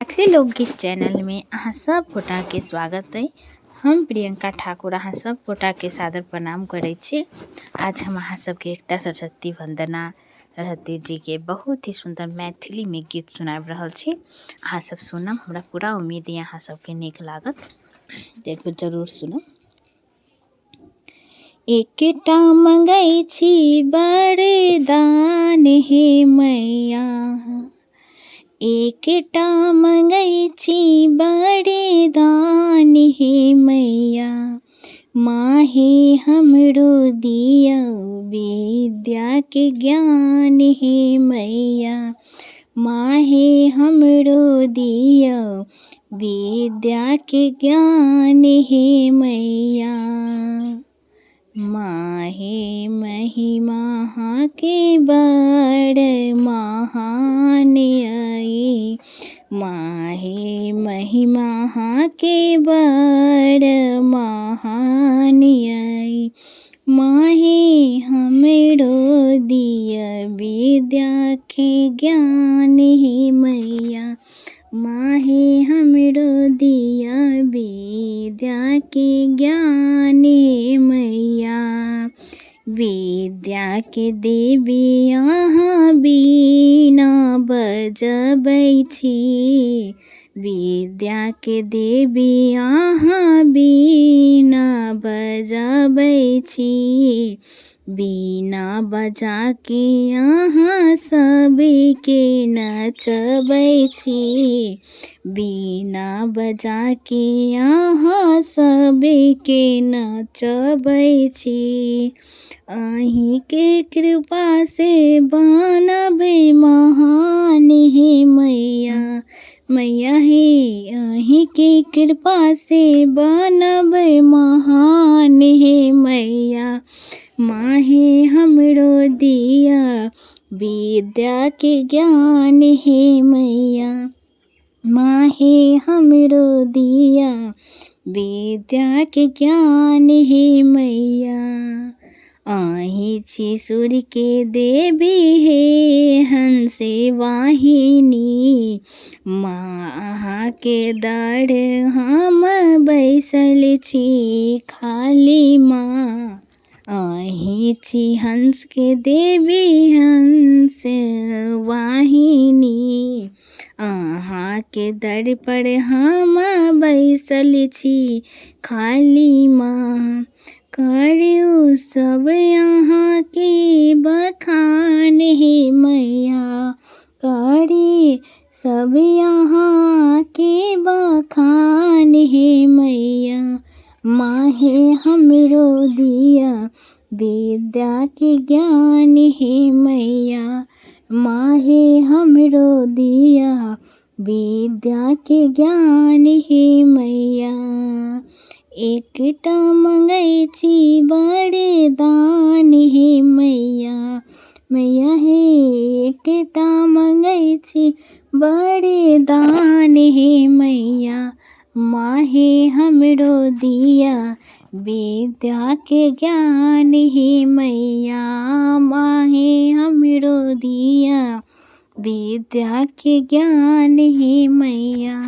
मैथिली लोकगीत चैनल में अहाँ सब गोटा के स्वागत है। हम प्रियंका ठाकुर अहाँ सब गोटा के सादर प्रणाम करै छी। आज हम अहाँ सबके एकटा सरस्वती वंदना सरस्वती जी के बहुत ही सुंदर मैथिली में गीत सुनाबि रहल छी। अहाँ सब सुनम, हमरा पूरा उम्मीद है अहाँ सबके नीक लागत। देखो जरूर सुनो। एकटा मंगै छी वरदान हे मैया, एकटा मंगै छी वरदान हे मैया, माहे हमरो दियौ विद्या के ज्ञान हे मैया, माहे हमरो दियौ विद्या के ज्ञान हे मैया। माहे महिमा के बड़ महान आई, माहे महिमा के बड़ महान आई, माहे हमरो दिया विद्या के ज्ञान हे मैया, माहे हमरो दिया विद्या के ज्ञान हे मैया। विद्या के देवी अहाँ बीना बजबै छी, विद्या के देवी अहाँ बीना बजबै छी, बीना बजा के अहाँ सबके नचबै छी, बीना बजा के अहाँ सबके नचबै छी। अहीं के कृपा से बनबै महान हे मैया, मैया हे अहीं के कृपा से बनबै महान हे मैया, माहे हमरो दिया विद्या के ज्ञान हे मैया, माहे हमरो दिया विद्या के ज्ञान हे मैया। अहीं छी सूर्य के देवी हे हंस वाहिनी, माँ अहाँ के दर हम बैसल छी खाली माँ। अहीं छी हंस के देवी हंस वाहिनी, अहाँ के दर पर हम बैसल छी खाली माँ। करियो सब अहाँ के बखान हे मैया, करी सब अहाँ के बखान हे मैया, माहे हमरो दिया विद्या के ज्ञान हे मैया, माहे हमरो दिया विद्या के ज्ञान हे मैया। एकटा मंगै छी वरदान हे मैया, मैया हे एकटा मंगै छी वरदान हे मैया, माहे हमरो दिया विद्या के ज्ञान हे मैया, माहे हमरो दिया विद्या के ज्ञान हे मैया।